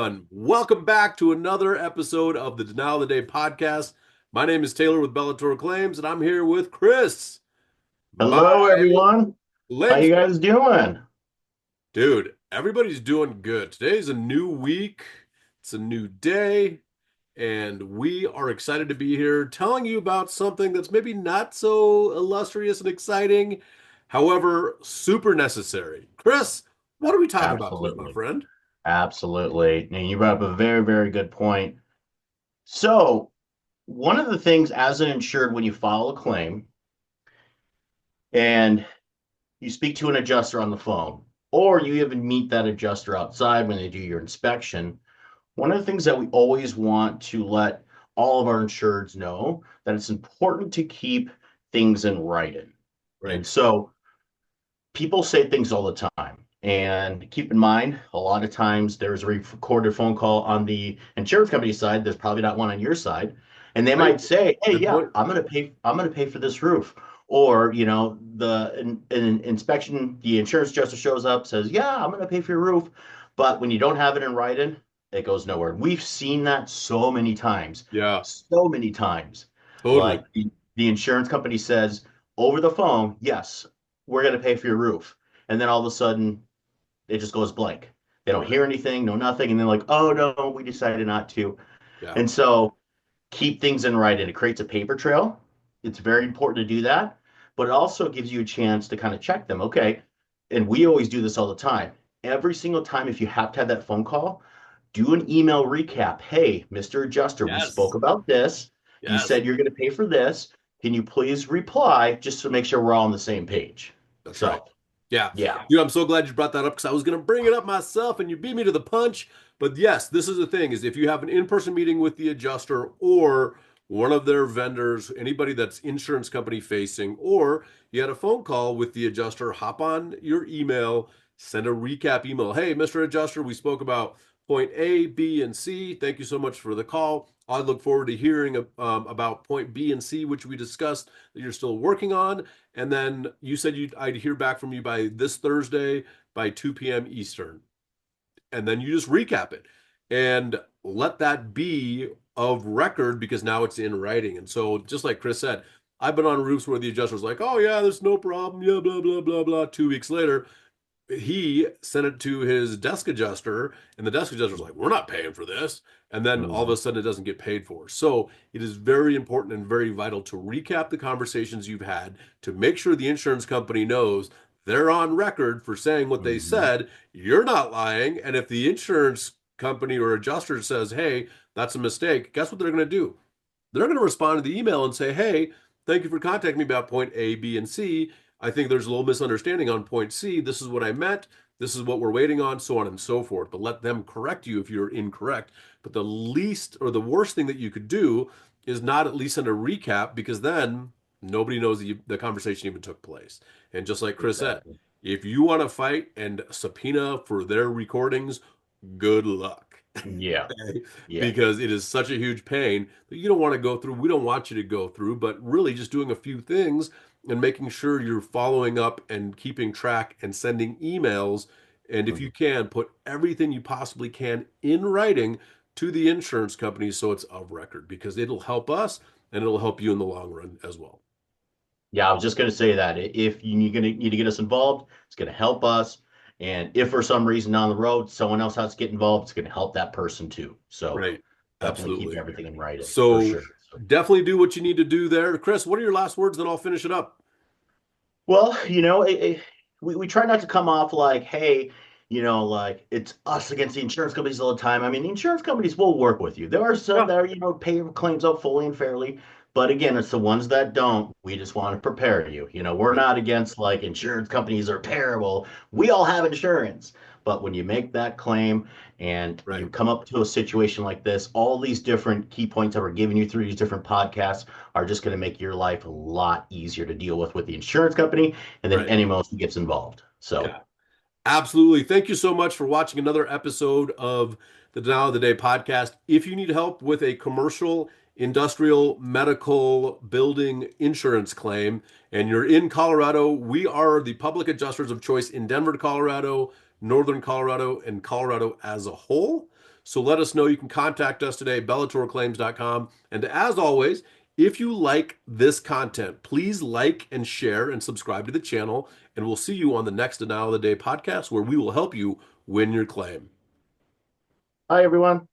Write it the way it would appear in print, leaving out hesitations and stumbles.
everyone. Welcome back to another episode of the Denial of the Day podcast. My name is Taylor with Bellator Claims, and I'm here with Chris, my Hello, everyone. How lens. you guys doing? Dude, everybody's doing good. Today's a new week, it's a new day, and we are excited to be here telling you about something that's maybe not so illustrious and exciting, however, super necessary. Chris, what are we talking about today, my Absolutely. friend? Absolutely. And you brought up a very, very good point. So, one of the things as an insured, when you file a claim and you speak to an adjuster on the phone, or you even meet that adjuster outside when they do your inspection, one of the things that we always want to let all of our insureds know that it's important to keep things in writing. Right. And so, people say things all the time. And keep in mind, a lot of times there's a recorded phone call on the insurance company side. There's probably not one on your side. And they Right. might say, hey, Good yeah, point. I'm gonna pay for this roof. Or, the inspection, the insurance adjuster shows up, says, yeah, I'm gonna pay for your roof. But when you don't have it in writing, it goes nowhere. We've seen that so many times. Yeah, So many times. totally. Like the insurance company says over the phone, yes, we're going to pay for your roof. And then all of a sudden, it just goes blank. They don't Right. hear anything, no nothing. And they're like, oh, no, we decided not to. Yeah. And so keep things in writing. It creates a paper trail. It's very important to do that. But it also gives you a chance to kind of check them. Okay. And we always do this all the time. Every single time, if you have to have that phone call, do an email recap. Hey, Mr. Adjuster, we spoke Yes. about this. You Yes. said you're going to pay for this. Can you please reply just to make sure we're all on the same page? That's right. So, Yeah. yeah. Dude, I'm so glad you brought that up because I was going to bring it up myself and you beat me to the punch. But yes, this is the thing is if you have an in-person meeting with the adjuster or one of their vendors, anybody that's insurance company facing, or you had a phone call with the adjuster, hop on your email, send a recap email. Hey, Mr. Adjuster, we spoke about point A, B, and C. Thank you so much for the call. I look forward to hearing about point B and C, which we discussed that you're still working on. And then you said I'd hear back from you by this Thursday by 2 p.m. Eastern. And then you just recap it and let that be of record because now it's in writing. And so, just like Chris said, I've been on roofs where the adjuster's like, oh, yeah, there's no problem. Yeah, blah, blah, blah, blah. 2 weeks later, he sent it to his desk adjuster, and the desk adjuster's like, "We're not paying for this." And then all of a Mhm. sudden, it doesn't get paid for. So it is very important and very vital to recap the conversations you've had to make sure the insurance company knows they're on record for saying what they Mhm. said. You're not lying. And if the insurance company or adjuster says, "Hey, that's a mistake," guess what they're going to do? They're going to respond to the email and say, hey, thank you for contacting me about point A, B, and C. I think there's a little misunderstanding on point C. This is what I meant. This is what we're waiting on, so on and so forth. But let them correct you if you're incorrect. But the least or the worst thing that you could do is not at least send a recap because then nobody knows the conversation even took place. And just like Chris said, Exactly. if you want to fight and subpoena for their recordings, good luck. Yeah. Okay? Yeah. Because it is such a huge pain that you don't want to go through. We don't want you to go through, but really just doing a few things and making sure you're following up and keeping track and sending emails. And if you Mhm. can, put everything you possibly can in writing to the insurance company so it's of record because it'll help us and it'll help you in the long run as well. Yeah, I was just going to say that if you need to get us involved, it's going to help us. And if for some reason down the road someone else has to get involved, it's going to help that person too. So Right. definitely keep Absolutely. everything in writing for So sure. So, definitely do what you need to do there. Chris, what are your last words? Then I'll finish it up. well, we try not to come off like, hey, like it's us against the insurance companies all the time. I mean, the insurance companies will work with you. There are some Yeah. that are, pay your claims out fully and fairly. But again, it's the ones that don't. We just want to prepare you. We're Right. not against like insurance companies are terrible. We all have insurance. But when you make that claim and you Right. come up to a situation like this, all these different key points that we're giving you through these different podcasts are just going to make your life a lot easier to deal with the insurance company and then Right. anyone else who gets involved. So, Yeah. Absolutely. Thank you so much for watching another episode of the Denial of the Day podcast. If you need help with a commercial, industrial, medical, building insurance claim, and you're in Colorado, we are the public adjusters of choice in Denver, Colorado, Northern Colorado, and Colorado as a whole. So let us know. You can contact us today, bellatorclaims.com. And as always, if you like this content, please like and share and subscribe to the channel. And we'll see you on the next Denial of the Day podcast where we will help you win your claim. Hi, everyone.